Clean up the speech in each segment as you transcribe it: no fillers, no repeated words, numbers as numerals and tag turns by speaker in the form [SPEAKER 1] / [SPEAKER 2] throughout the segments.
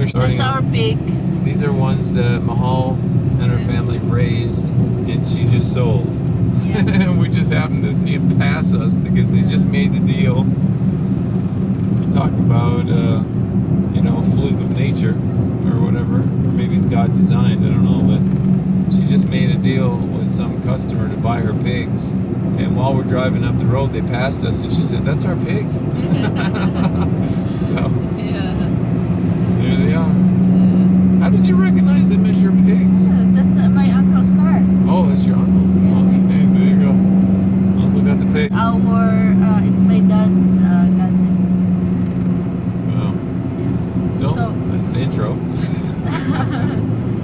[SPEAKER 1] starting
[SPEAKER 2] That's our
[SPEAKER 1] out.
[SPEAKER 2] pig.
[SPEAKER 1] These are ones that Mahal and her family raised, and she just sold.
[SPEAKER 2] Yeah.
[SPEAKER 1] And we just happened to see him pass us because they just made the deal. You talk about, fluke of nature or whatever. Or maybe it's God designed, I don't know. But she just made a deal with some customer to buy her pigs. And while we're driving up the road, they passed us, and she said, "That's our pigs." So,
[SPEAKER 2] Yeah.
[SPEAKER 1] there they are. How did you recognize them as your pigs?
[SPEAKER 2] That's my uncle's car.
[SPEAKER 1] Oh, it's your uncle's.
[SPEAKER 2] Yeah.
[SPEAKER 1] Okay, so there you go. Uncle got the pig.
[SPEAKER 2] It's my dad's cousin.
[SPEAKER 1] Wow.
[SPEAKER 2] Yeah.
[SPEAKER 1] So, that's the intro.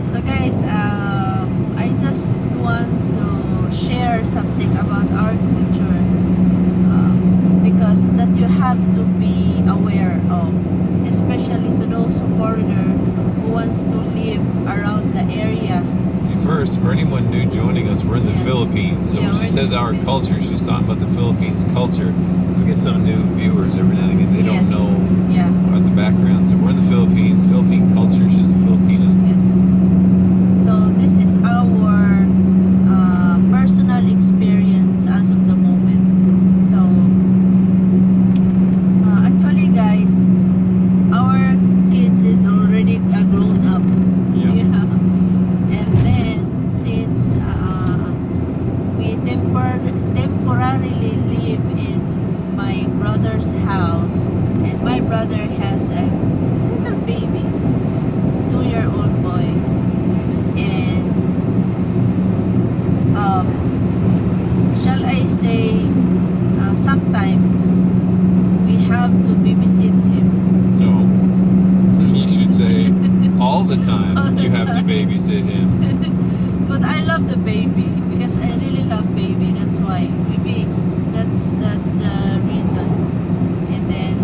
[SPEAKER 2] So guys, I just want to share something about our culture, because that you have to be aware of, especially to those foreigner who wants to live around the area.
[SPEAKER 1] Okay, first, for anyone new joining us, we're in the
[SPEAKER 2] Yes.
[SPEAKER 1] Philippines. So
[SPEAKER 2] Yeah,
[SPEAKER 1] when she
[SPEAKER 2] we're in
[SPEAKER 1] says
[SPEAKER 2] the
[SPEAKER 1] our
[SPEAKER 2] Philippines.
[SPEAKER 1] culture, she's talking about the Philippines culture. We get some new viewers every now and again. They
[SPEAKER 2] Yes.
[SPEAKER 1] don't know
[SPEAKER 2] Yeah.
[SPEAKER 1] about the background. So we're in the Philippines. Philippine culture. She's a Filipino.
[SPEAKER 2] Yes. So this is our personal experience as of the moment. So actually, guys, our kids is already grown up.
[SPEAKER 1] Yeah.
[SPEAKER 2] And then since we temporarily live in my brother's house, and my brother has a little baby, 2-year-old boy, and shall I say, sometimes we have to babysit him.
[SPEAKER 1] No. You should say all the time
[SPEAKER 2] All the
[SPEAKER 1] you have to
[SPEAKER 2] time.
[SPEAKER 1] babysit him.
[SPEAKER 2] But I love the baby because I really love baby. That's why. Maybe that's the reason. And then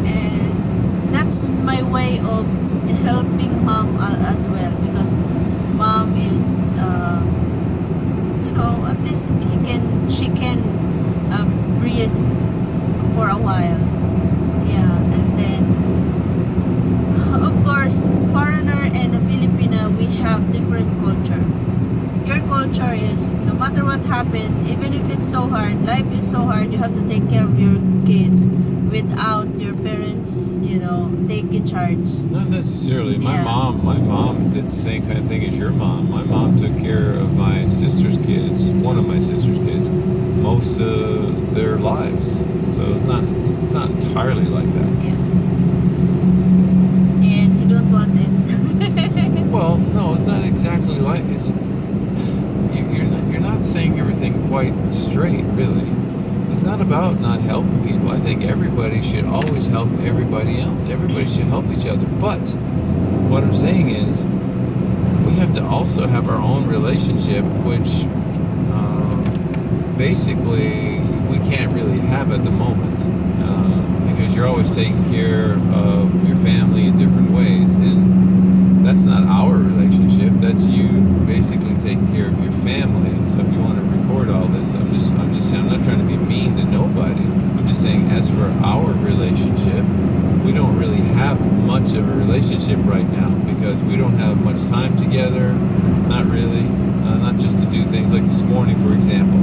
[SPEAKER 2] and that's my way of helping mom as well, because mom is at least she can breathe for a while. Yeah. And then of course, foreigner and a Filipina, we have different culture. Your culture is, no matter what happened, even if it's so hard, life is so hard, you have to take care of your kids without your parents, taking charge.
[SPEAKER 1] Not necessarily.
[SPEAKER 2] Yeah.
[SPEAKER 1] My mom did the same kind of thing as your mom. My mom took care of my sister's kids, one of my sister's kids, most of their lives. So it's not entirely like that.
[SPEAKER 2] Yeah. And you don't want it.
[SPEAKER 1] Well, no, it's not exactly like it's. You're not saying everything quite straight, really. It's not about not helping people. I think everybody should always help everybody else. Everybody should help each other. But what I'm saying is, we have to also have our own relationship, which basically we can't really have at the moment, because you're always taking care of your family in different ways, and that's not our relationship. That's you basically taking care of your family. So if you want to record all this, I'm just saying, I'm not trying to be mean to nobody. I'm just saying, as for our relationship, we don't really have much of a relationship right now because we don't have much time together. Not really. Not just to do things like this morning, for example.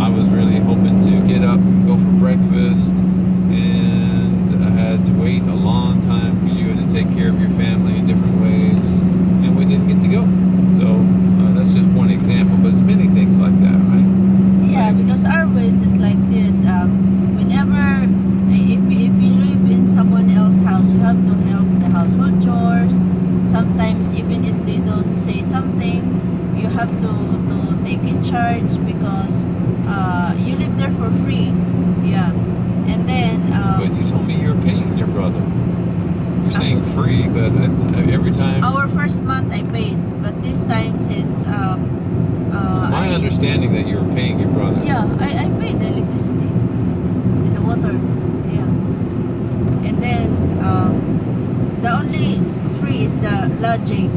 [SPEAKER 1] I was really hoping to get up, go for breakfast, and I had to wait a long time because you had to take care of your family in different ways, and we didn't get to go. So that's just one example, but there's many things like that, right?
[SPEAKER 2] Yeah, because our ways is like this. Whenever, if you live in someone else's house, you have to help the household chores. Sometimes, even if they don't say something, you have to take in charge because you live there for free. Yeah. And then
[SPEAKER 1] But you told me you're paying your brother. You're saying free, but every time.
[SPEAKER 2] our first month I paid, but this time since
[SPEAKER 1] It's my understanding that you were paying your brother.
[SPEAKER 2] yeah, I paid the electricity and the water. Yeah. And then the only free is the lodging.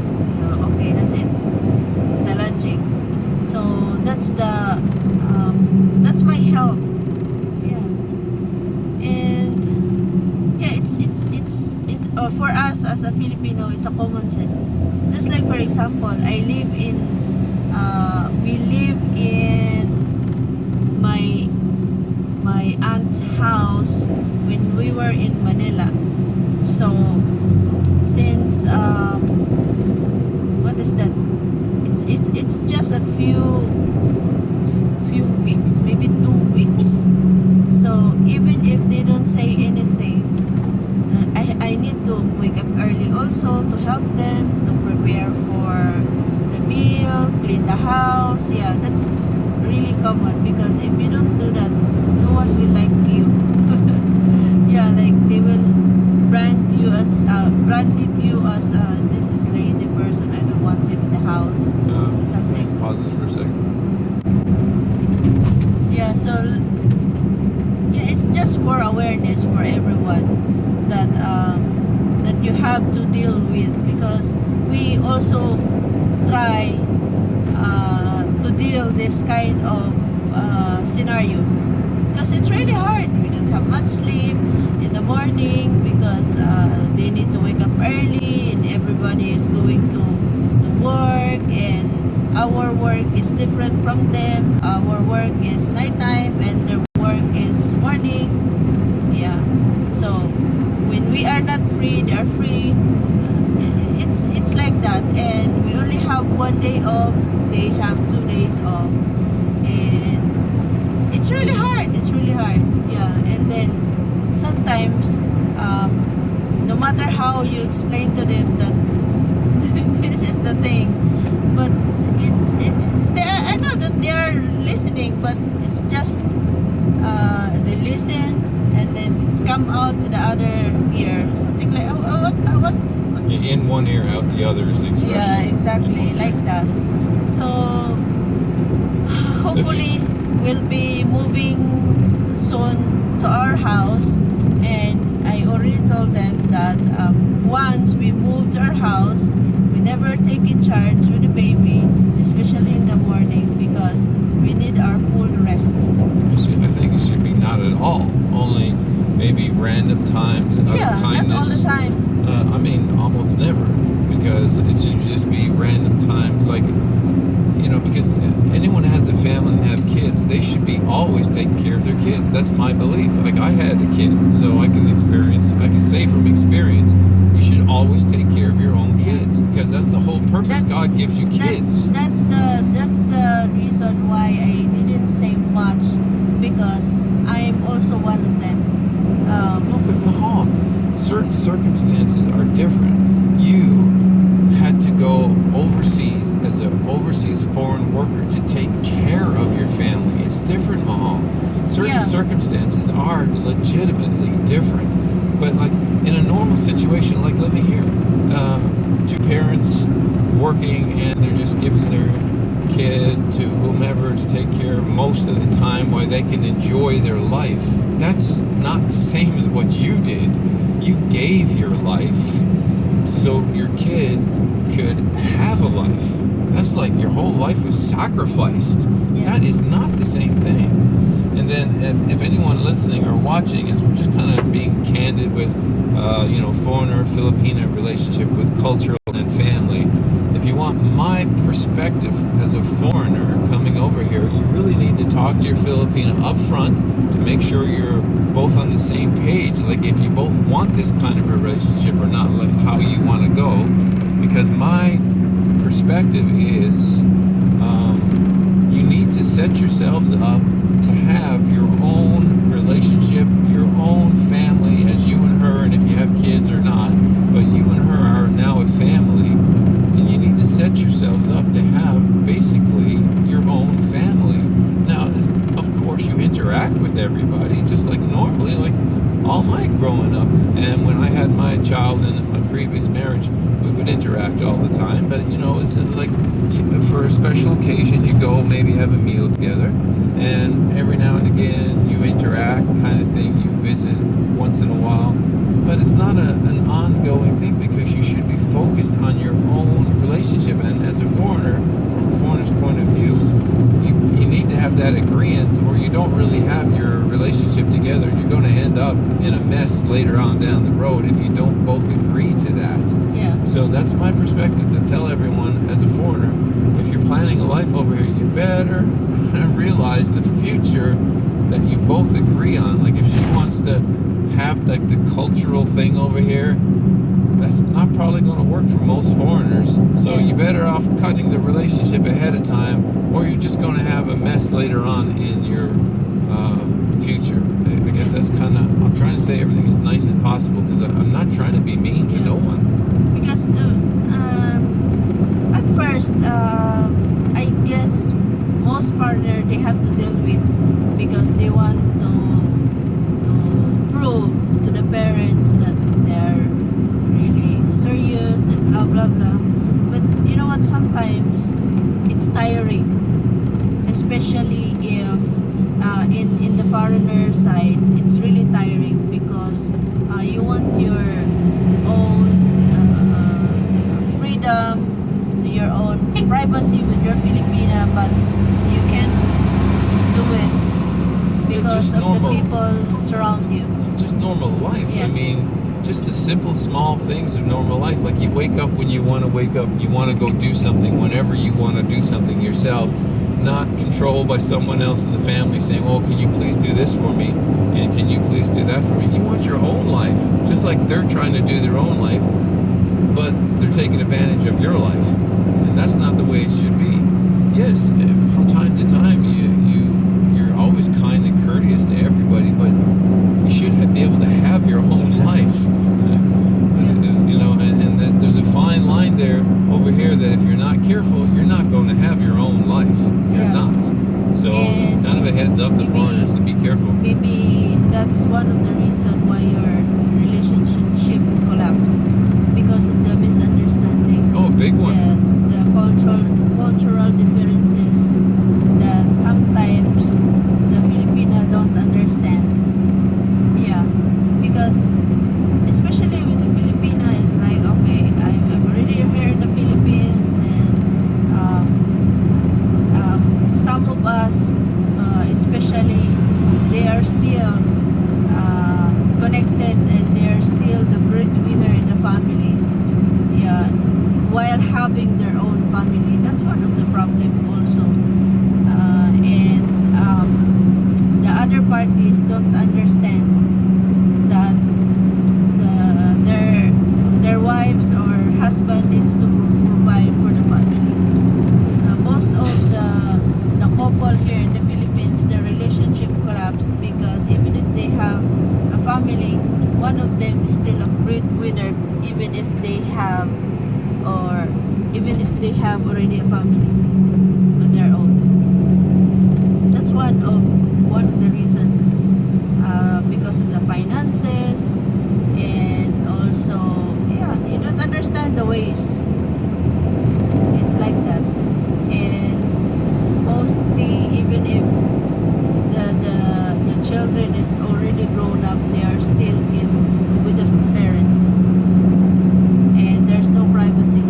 [SPEAKER 2] Okay, that's it. The lodging. So that's my help. Yeah. And yeah, it's for us as a Filipino, it's a common sense. Just like, for example, we live in my aunt's house when we were in Manila. So since what is that? It's just a few weeks, maybe 2 weeks. So even if they don't say anything, I need to wake up early also to help them to prepare for the meal, clean the house. Yeah, that's really common, because if you don't do that, no one will like you. Yeah, like they will branded you as this is lazy person, I don't want him in the house, something.
[SPEAKER 1] Pause this for a second.
[SPEAKER 2] Yeah, so yeah, it's just for awareness for everyone that that you have to deal with, because we also try to deal this kind of scenario, because it's really hard. We don't have much sleep in the morning because they need to wake up early and everybody is going to work, and our work is different from them. Our work is nighttime and their work is morning. Yeah, so when we are not free, they are free. It's like that, and we only have 1 day off, they have 2 days off, and it's really hard. Yeah, and then sometimes no matter how you explain to them that this is the thing, but I know that they are listening, but it's just they listen and then it's come out to the other ear, something like what
[SPEAKER 1] In one ear, out the other is the expression.
[SPEAKER 2] yeah, exactly, like that. So hopefully we'll be moving soon to our house, and I already told them that once we move to our house, we never take in charge with the baby, especially in the morning, because we need our full rest.
[SPEAKER 1] I think it should be not at all. Only maybe random times of kindness.
[SPEAKER 2] Not all the time.
[SPEAKER 1] I mean, almost never, because it should just be random times. Like, you know, because anyone who has a family and have kids, they should be always taking care of their kids. That's my belief. Like, I had a kid, so I can say from experience, you should always take care of your own kids, because that's the whole purpose. God gives you kids.
[SPEAKER 2] That's the reason why I didn't say much, because I'm also one of them.
[SPEAKER 1] No, but Mahal, certain circumstances are different. You had to go overseas as an overseas foreign worker to take care of your family. It's different, Mahal. Certain circumstances are legitimately different. But like in a normal situation, like living here, two parents working and they're just giving their kid to whomever to take care of most of the time while they can enjoy their life. That's not the same as what you did. You gave your life so your kid could have a life. That's like your whole life was sacrificed.
[SPEAKER 2] Yeah.
[SPEAKER 1] That is not the same thing. And then if anyone listening or watching, as we're just kind of being candid with, foreigner Filipina relationship with cultural and family, if you want my perspective as a foreigner coming over here, you really need to talk to your Filipina up front to make sure you're both on the same page. Like if you both want this kind of a relationship or not, like how you want to go. Because my perspective is you need to set yourselves up to have your own relationship, your own family as you and her, and if you have kids or not, but you and her are now a family, and you need to set yourselves up to have basically your own family. Now, of course, you interact with everybody just like normally, like all my growing up, and when I had my child in my previous marriage, we would interact all the time, but it's like for a special occasion you go maybe have a meal together, and every now and again you interact kind of thing, you visit once in a while, but it's not an ongoing thing, because you should be focused on your own relationship. And as a foreigner, from a foreigner's point of view, you need to have that agreement, or you don't really have your relationship together. You're going to end end up in a mess later on down the road if you don't both agree to that.
[SPEAKER 2] Yeah.
[SPEAKER 1] So that's my perspective to tell everyone as a foreigner, if you're planning a life over here, you better realize the future that you both agree on. Like if she wants to have like the cultural thing over here, that's not probably going to work for most foreigners. So
[SPEAKER 2] Yes.
[SPEAKER 1] you're better off cutting the relationship ahead of time, or you're just going to have a mess later on in your future. I guess that's kind of, I'm trying to say everything as nice as possible because I'm not trying to be mean to
[SPEAKER 2] Yeah.
[SPEAKER 1] no one.
[SPEAKER 2] Because at first, I guess most foreigner they have to deal with because they want to prove to the parents that they're really serious and blah blah blah. But you know what? Sometimes it's tiring, especially if in the foreigner side, it's really tiring because you want your own freedom, your own privacy with your Filipina, but you can't do it because
[SPEAKER 1] just
[SPEAKER 2] of
[SPEAKER 1] normal.
[SPEAKER 2] the people surround you.
[SPEAKER 1] Just normal life.
[SPEAKER 2] Yes.
[SPEAKER 1] I mean, just the simple small things of normal life. Like you wake up when you want to wake up, you want to go do something whenever you want to do something yourself, not controlled by someone else in the family saying, oh, can you please do this for me, and can you please do that for me. You want your own life, just like they're trying to do their own life, but they're taking advantage of your life, and that's not the way it should be. Yes, from time to time you're always kind and courteous to everybody, but you should be able to have your own life. You know, and there's a fine line there over here that if you're not careful, you're not going to have your own life. You're
[SPEAKER 2] Yeah.
[SPEAKER 1] not. So it's
[SPEAKER 2] And
[SPEAKER 1] kind of a heads up to
[SPEAKER 2] maybe-
[SPEAKER 1] foreigners to be careful.
[SPEAKER 2] Maybe that's one of the reasons why your relationship collapsed because of the misunderstanding.
[SPEAKER 1] Oh, a big one.
[SPEAKER 2] The cultural differences that sometimes the Filipina don't understand. Yeah, because especially when the Filipina is like, okay, I'm already here in the Philippines, and some of us, especially, they are still connected and they are still the breadwinner in the family. Yeah, while having their own family, that's one of the problem also. And the other parties don't understand that their wives or husband needs to provide for the family. Most of the couple here in the Philippines, their relationship collapsed because even if they have a family, one of them is still a breadwinner, even if they have already a family on their own. That's one of the reasons, because of the finances, and also you don't understand the ways. It's like that. And mostly, even if the children is already grown up, they are still with the parents, and there's no privacy.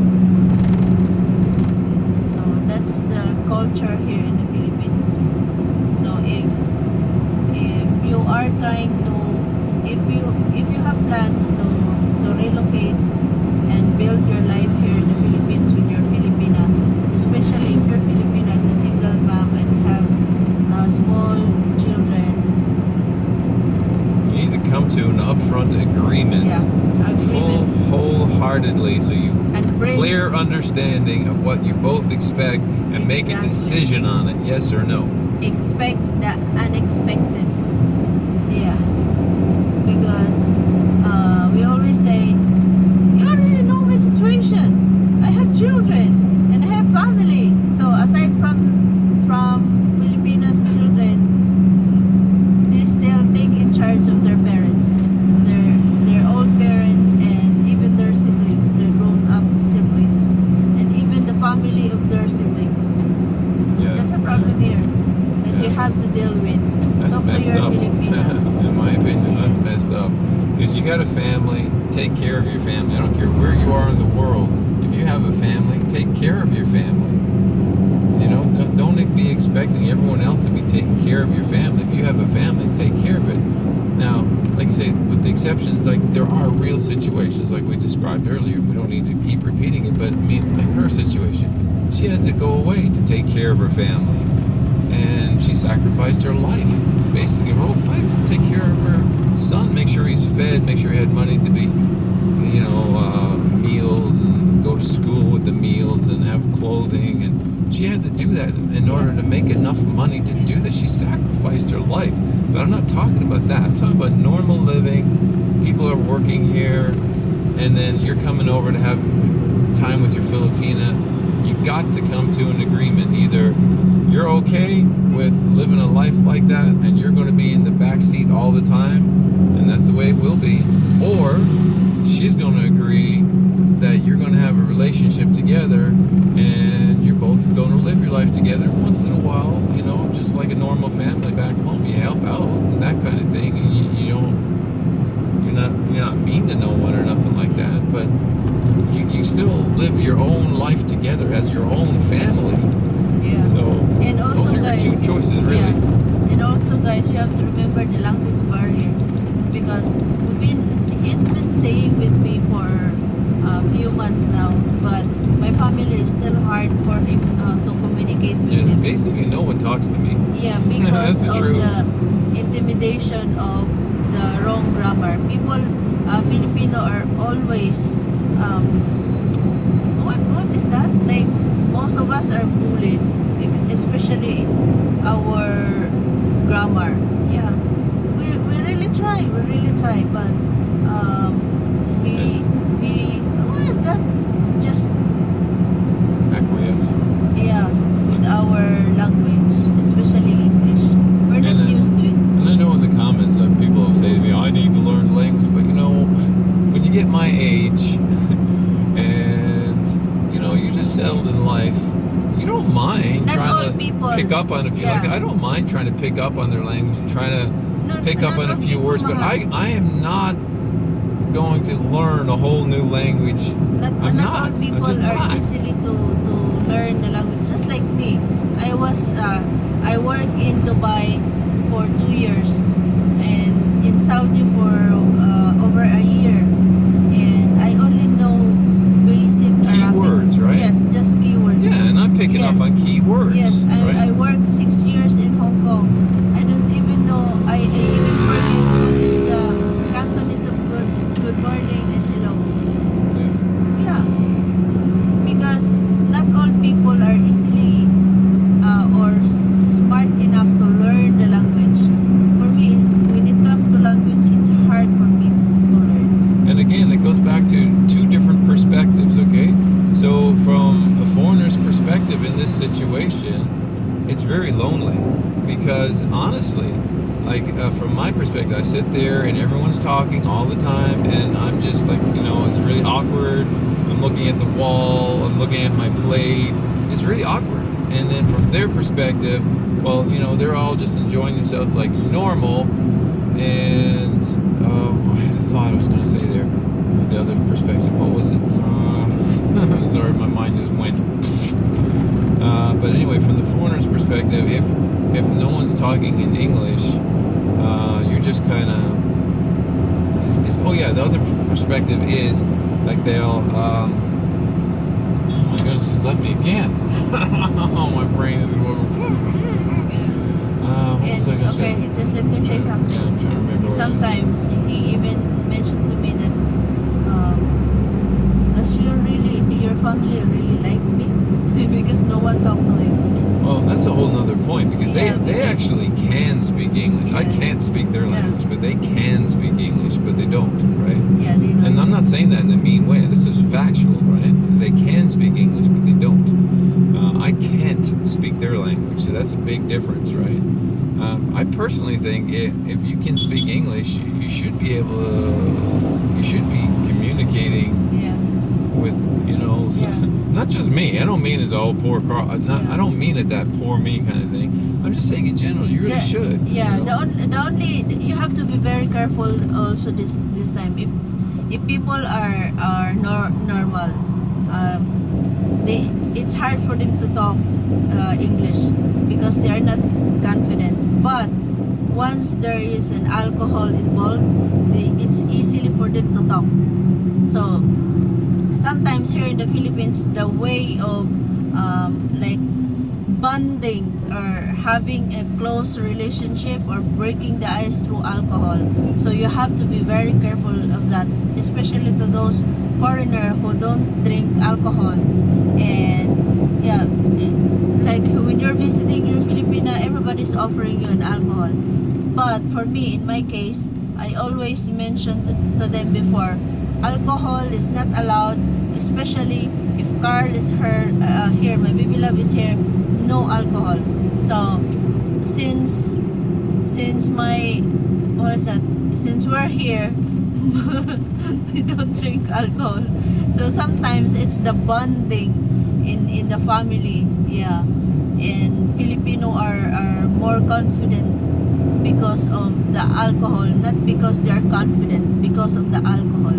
[SPEAKER 2] So that's the culture here in the Philippines. So if you are trying to, if you have plans to relocate and build your life here in the Philippines with your Filipina, especially if your Filipina is a single mom and have small children.
[SPEAKER 1] You need to come to an upfront agreement,
[SPEAKER 2] Agreement.
[SPEAKER 1] wholeheartedly, so you
[SPEAKER 2] And bring-
[SPEAKER 1] clear understanding of what you both expect, and make a
[SPEAKER 2] Exactly.
[SPEAKER 1] decision on it, yes or no.
[SPEAKER 2] Expect the unexpected. Yeah. Because we always say, you already know my situation. I have children and I have family. So aside from Filipinas children, they still take in charge of their parents, their old parents, and even their siblings, their grown-up siblings, and even the family of their siblings.
[SPEAKER 1] Yeah.
[SPEAKER 2] That's a problem here that you
[SPEAKER 1] Yeah.
[SPEAKER 2] have to deal with.
[SPEAKER 1] That's
[SPEAKER 2] Talk to
[SPEAKER 1] messed
[SPEAKER 2] your
[SPEAKER 1] up.
[SPEAKER 2] Filipina.
[SPEAKER 1] In my opinion,
[SPEAKER 2] Yes.
[SPEAKER 1] that's messed up. Because you got a family, take care of your family. I don't care where you are in the world. If you have a family, take care of your family. You know, don't be expecting everyone else to be taking care of your family. If you have a family, take care of it. Now, like I say, with the exceptions, like there are real situations like we described earlier. We don't need to keep repeating it, but I mean, like her situation, she had to go away to take care of her family, and she sacrificed her life, basically her whole life, to take care of her son, make sure he's fed, make sure he had money to be, meals, and go to school with the meals and have clothing, and she had to do that in order to make enough money to do that. She sacrificed her life. But I'm not talking about that. I'm talking about normal living. People are working here, and then you're coming over to have time with your Filipina. You've got to come to an agreement. Either you're okay with living a life like that, and you're going to be in the back seat all the time, and that's the way it will be, or she's going to agree that you're going to have a relationship together, and you're both going to live your life together. Once in a while, just like a normal family back home, you help out and that kind of thing, and you're not mean to no one or nothing like that, but you still live your own life together as your own family.
[SPEAKER 2] Yeah.
[SPEAKER 1] So
[SPEAKER 2] and also,
[SPEAKER 1] those are
[SPEAKER 2] guys,
[SPEAKER 1] your two choices, really.
[SPEAKER 2] Yeah. And also, guys, you have to remember the language barrier, because he's been staying with me for a few months now, but my family is still hard for him to communicate with him.
[SPEAKER 1] Basically, no one talks to me.
[SPEAKER 2] Yeah, because
[SPEAKER 1] That's the
[SPEAKER 2] of
[SPEAKER 1] truth.
[SPEAKER 2] the intimidation of the wrong grammar. People, Filipino are always, what is that? Like, most of us are bullied, especially our grammar. Yeah, we really try, but what is that? Just
[SPEAKER 1] Acquiesce.
[SPEAKER 2] yeah, with our language, especially English. We're not
[SPEAKER 1] And,
[SPEAKER 2] used to it.
[SPEAKER 1] And I know in the comments people will say to me, I need to learn language, but when you get my age and you're just settled in life, you don't mind
[SPEAKER 2] Not all
[SPEAKER 1] trying to
[SPEAKER 2] people-
[SPEAKER 1] pick up on a few.
[SPEAKER 2] yeah.
[SPEAKER 1] Like, I don't mind trying to pick up on their language and trying to pick up
[SPEAKER 2] Not
[SPEAKER 1] on a
[SPEAKER 2] all
[SPEAKER 1] few
[SPEAKER 2] people,
[SPEAKER 1] words, but
[SPEAKER 2] Mahal.
[SPEAKER 1] I am not going to learn a whole new language. I'm
[SPEAKER 2] Not all
[SPEAKER 1] not.
[SPEAKER 2] people
[SPEAKER 1] I'm just
[SPEAKER 2] are
[SPEAKER 1] not.
[SPEAKER 2] easily to learn the language. Just like me, I worked in Dubai for 2 years, and in Saudi for over a year, and I only know basic
[SPEAKER 1] Keywords,
[SPEAKER 2] Arabic.
[SPEAKER 1] right?
[SPEAKER 2] Yes, just keywords.
[SPEAKER 1] Yeah, and I'm picking up
[SPEAKER 2] Yes.
[SPEAKER 1] on key words.
[SPEAKER 2] Yes,
[SPEAKER 1] right?
[SPEAKER 2] I worked 6 years in Hong Kong. I don't even know. I even forget what is the Cantonese of good morning and hello.
[SPEAKER 1] Yeah.
[SPEAKER 2] Yeah, because not all people are easily or smart enough to learn the language. For me, when it comes to language, it's hard for me to learn.
[SPEAKER 1] And again, it goes back to two different perspectives, okay? So from a foreigner's perspective in this situation, it's very lonely, because honestly, like from my perspective, I sit there and everyone's talking all the time, and I'm just like, it's really awkward. I'm looking at the wall, I'm looking at my plate. It's really awkward. And then from their perspective, well, they're all just enjoying themselves like normal. And I had a thought I was going to say there. The other perspective, what was it? Sorry, my mind just went. But anyway, from the foreigner's perspective, if no one's talking in English, you're just kind of. Oh yeah, the other perspective is like they'll. Oh my goodness, just left me again. Oh, my brain is. What was I gonna say?
[SPEAKER 2] Okay, just let me say something.
[SPEAKER 1] Yeah, I'm trying to remember.
[SPEAKER 2] Sometimes he even mentioned to me that does your family really like me? Because no one talked to him.
[SPEAKER 1] Well, that's a whole nother point, because they
[SPEAKER 2] because-
[SPEAKER 1] actually can speak English. I
[SPEAKER 2] Yeah.
[SPEAKER 1] can't speak their
[SPEAKER 2] Yeah.
[SPEAKER 1] language, but they can speak English, but they don't, right?
[SPEAKER 2] Yeah, they don't.
[SPEAKER 1] And I'm not saying that in a mean way. This is factual, right? They can speak English, but they don't. I can't speak their language, so that's a big difference, right? I personally think if you can speak English, you should be able to. You should be communicating
[SPEAKER 2] Yeah.
[SPEAKER 1] with
[SPEAKER 2] Yeah.
[SPEAKER 1] not just me. I don't mean as all poor Carl. I don't mean it that poor me kind of thing. I'm just saying in general, you really should.
[SPEAKER 2] Yeah, the only you have to be very careful also this time. If people are normal, it's hard for them to talk English because they are not confident. But once there is an alcohol involved, it's easily for them to talk. So sometimes here in the Philippines, the way of like bonding or having a close relationship or breaking the ice through alcohol. So you have to be very careful of that, especially to those foreigner who don't drink alcohol. And yeah, like when you're visiting your Filipina, everybody's offering you an alcohol. But for me, in my case, I always mention to them before, alcohol is not allowed, especially if Carl is here, my baby love is here, no alcohol. So since my since we're here, they don't drink alcohol. So sometimes it's the bonding in the family. Yeah, and Filipino are more confident because of the alcohol, not because they're confident, because of the alcohol.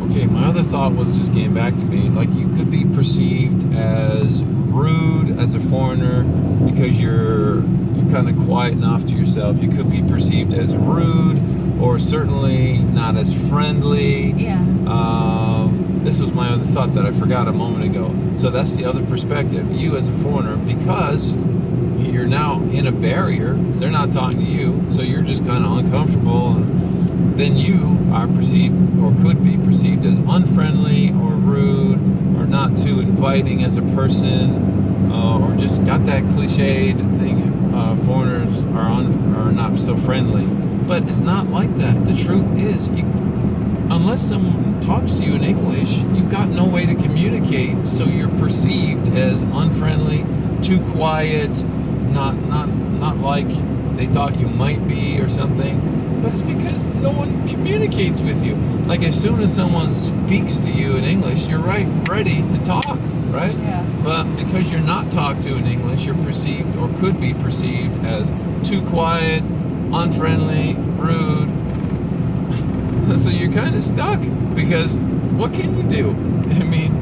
[SPEAKER 1] Okay, my other thought was just came back to me, like you could be perceived as rude as a foreigner because you're kind of quiet enough to yourself. You could be perceived as rude or certainly not as friendly.
[SPEAKER 2] Yeah.
[SPEAKER 1] This was my other thought that I forgot a moment ago. So that's the other perspective. You as a foreigner, because you're now in a barrier, they're not talking to you, so you're just kind of uncomfortable, and then you are perceived or could be perceived as unfriendly or rude or not too inviting as a person, or just got that cliched thing, foreigners are not so friendly. But it's not like that. The truth is, unless someone talks to you in English, you've got no way to communicate, so you're perceived as unfriendly, too quiet, not like they thought you might be or something. But it's because no one communicates with you. Like as soon as someone speaks to you in English, you're ready to talk, right?
[SPEAKER 2] Yeah.
[SPEAKER 1] But because you're not talked to in English, you're perceived or could be perceived as too quiet, unfriendly, rude. So you're kind of stuck, because what can you do? I mean,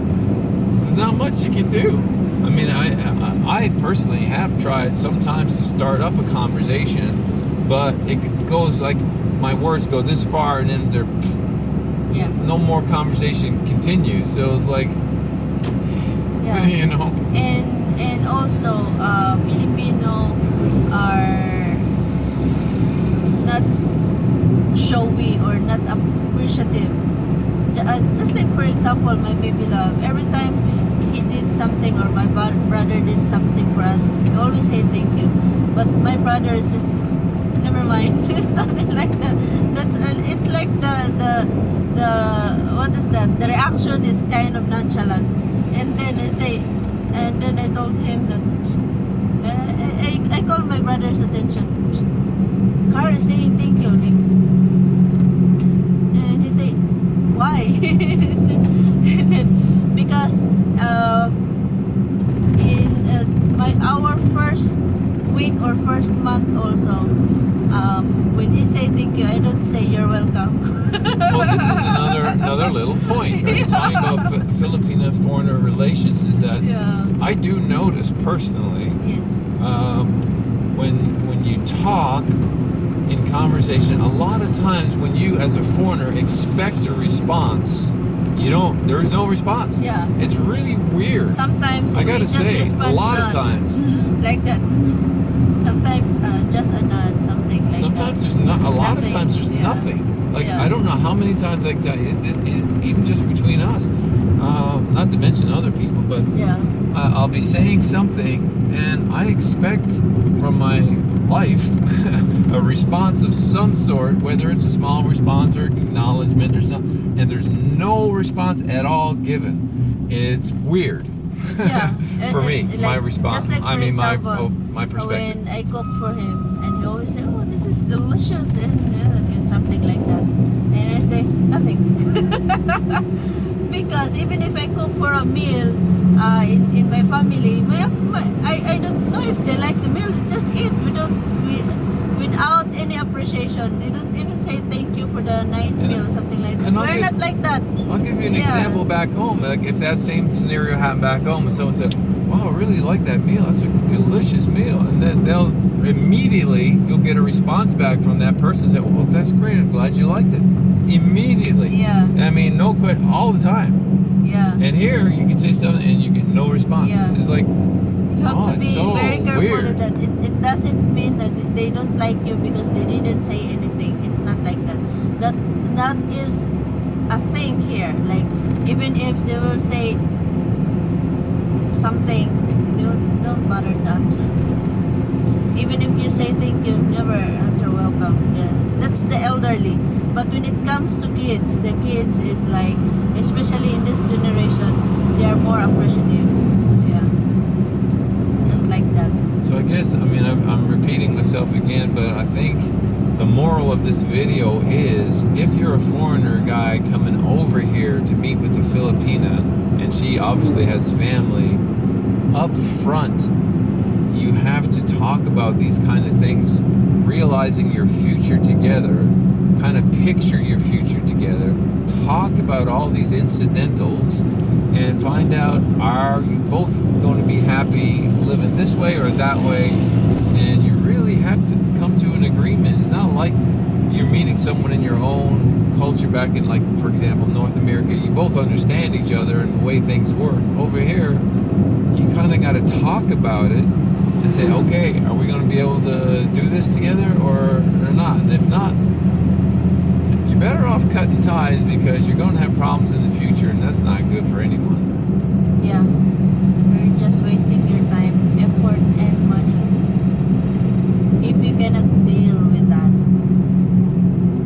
[SPEAKER 1] there's not much you can do. I mean, I personally have tried sometimes to start up a conversation, but it goes like my words go this far and then no more conversation continues. So it's like, you know.
[SPEAKER 2] And also Filipino are not showy or not appreciative. Just like for example, my baby love, every time he did something or my brother did something for us, he always say thank you. But my brother is just never mind. Something like that. That's it's like the what is that? The reaction is kind of nonchalant. And then I told him that I called my brother's attention. Carl is saying thank you, like, and he say, why? And then, because in our first week or first month also, when he say thank you, I don't say you're welcome.
[SPEAKER 1] Well, this is another little point, right? Talking about Filipina Foreigner Relations, is that I do notice personally,
[SPEAKER 2] yes,
[SPEAKER 1] when you talk in conversation, a lot of times when you as a foreigner expect a response, there is no response.
[SPEAKER 2] Yeah.
[SPEAKER 1] It's really weird.
[SPEAKER 2] Sometimes
[SPEAKER 1] I gotta say, a lot of times.
[SPEAKER 2] Like that. Sometimes just a nod, something like
[SPEAKER 1] sometimes
[SPEAKER 2] that.
[SPEAKER 1] there's not. A lot of
[SPEAKER 2] Nothing.
[SPEAKER 1] times there's nothing. Like I don't know how many times I tell you, even just between us, not to mention other people, but I'll be saying something and I expect from my life a response of some sort, whether it's a small response or acknowledgement or something, and there's no response at all given. It's weird. For me,
[SPEAKER 2] like,
[SPEAKER 1] my response.
[SPEAKER 2] Just like for example,
[SPEAKER 1] my perspective.
[SPEAKER 2] when I cook for him, and he always say, "Oh, this is delicious," and something like that, and I say nothing, because even if I cook for a meal in my family, I don't know if they like the meal. They just eat. Without any appreciation. They don't even say thank you for the nice meal or something like that. We're not like that.
[SPEAKER 1] I'll give you an example back home. Like if that same scenario happened back home and someone said, wow, I really like that meal. That's a delicious meal. And then you'll get a response back from that person saying, well, that's great. I'm glad you liked it. Immediately.
[SPEAKER 2] Yeah.
[SPEAKER 1] I mean, no question, all the time.
[SPEAKER 2] Yeah.
[SPEAKER 1] And here, you can say something and you get no response.
[SPEAKER 2] Yeah.
[SPEAKER 1] It's like,
[SPEAKER 2] you have to be
[SPEAKER 1] so
[SPEAKER 2] very careful
[SPEAKER 1] weird.
[SPEAKER 2] with that. It doesn't mean that they don't like you because they didn't say anything. It's not like that. That is a thing here. Like, even if they will say something, don't bother to answer. That's it. Even if you say thank you, never answer welcome. Yeah, that's the elderly. But when it comes to kids, the kids is like, especially in this generation, they are more appreciative. Yeah, that's like that.
[SPEAKER 1] So I guess, I mean, I'm repeating myself again, but I think the moral of this video is, if you're a foreigner guy coming over here to meet with a Filipina, and she obviously has family, up front, you have to talk about these kind of things, realizing your future together, kind of picture your future together, talk about all these incidentals, and find out, are you both going to be happy living this way or that way? And you really have to come to an agreement. It's not like you're meeting someone in your own culture back in, like, for example, North America. You both understand each other and the way things work. Over here, you kind of got to talk about it and say, okay, are we going to be able to do this together or not? And if not, you're better off cutting ties, because you're going to have problems in the future, and that's not good for anyone.
[SPEAKER 2] Yeah, you're just wasting your time, effort, and money if you cannot deal with that.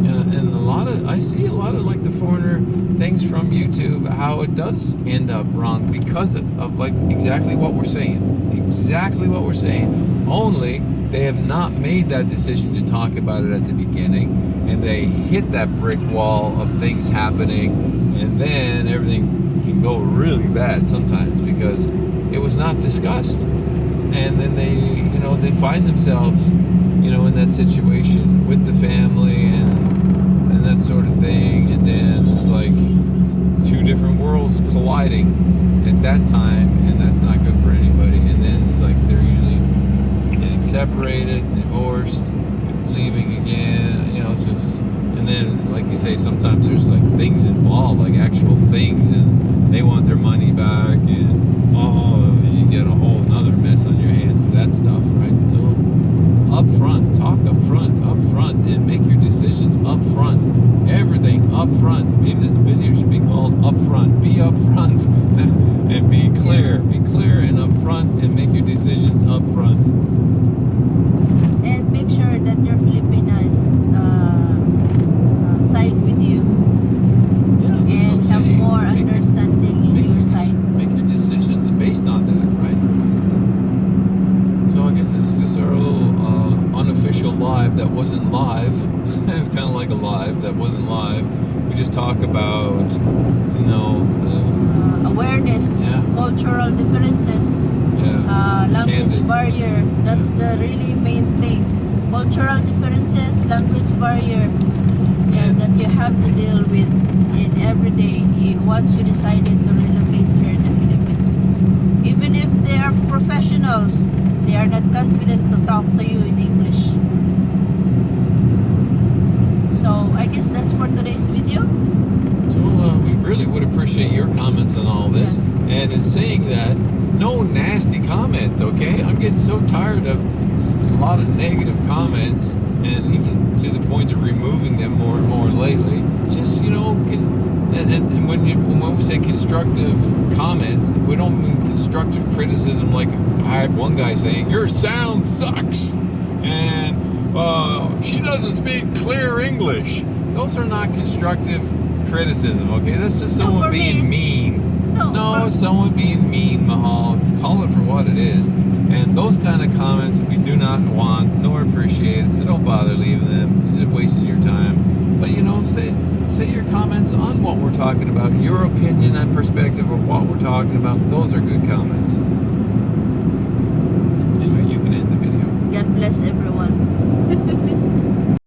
[SPEAKER 1] Yeah, and I see a lot of like the foreigner things from YouTube, how it does end up wrong because of like exactly what we're saying. Exactly what we're saying. Only they have not made that decision to talk about it at the beginning, and they hit that brick wall of things happening, and then everything can go really bad sometimes because it was not discussed. And then they find themselves, in that situation with the family and that sort of thing, and then it's like two different worlds colliding at that time, and that's not good for anybody. And then it's like they're usually getting separated, divorced, leaving again, it's just, and then like you say, sometimes there's like things involved, like actual things, and they want their money back, and you get a whole another mess on your hands with that stuff, right? So up front, talk up front, and make your decisions up front. Everything up front. Maybe this video should be called Up Front. Be up front and be clear. Be clear and up front, and make your decisions up front.
[SPEAKER 2] And make sure that your Filipinas side with you, and have more understanding in your side.
[SPEAKER 1] Make your decisions based on that, right? So I guess this is just our little unofficial live that wasn't live. It's kind of like a live that wasn't live. We just talk about,
[SPEAKER 2] awareness, cultural differences, language barrier. That's the really main thing. Cultural differences, language barrier, and that you have to deal with in every day once you decided to relocate here in the Philippines. Even if they are professionals, they are not confident to talk to you in English. So I guess that's for today's video.
[SPEAKER 1] So we really would appreciate your comments on all this.
[SPEAKER 2] Yes.
[SPEAKER 1] And in saying that, no nasty comments, okay? I'm getting so tired of a lot of negative comments, and even to the point of removing them more and more lately. Just, and when we say constructive comments, we don't mean constructive criticism like I had one guy saying, your sound sucks, and she doesn't speak clear English. Those are not constructive criticism, okay? That's just someone being mean. Someone being mean, Mahal. Let's call it for what it is. And those kind of comments we do not want nor appreciate, so don't bother leaving them. It's just wasting your time. But say your comments on what we're talking about, your opinion and perspective of what we're talking about. Those are good comments. Anyway, you can end the video.
[SPEAKER 2] God bless everyone.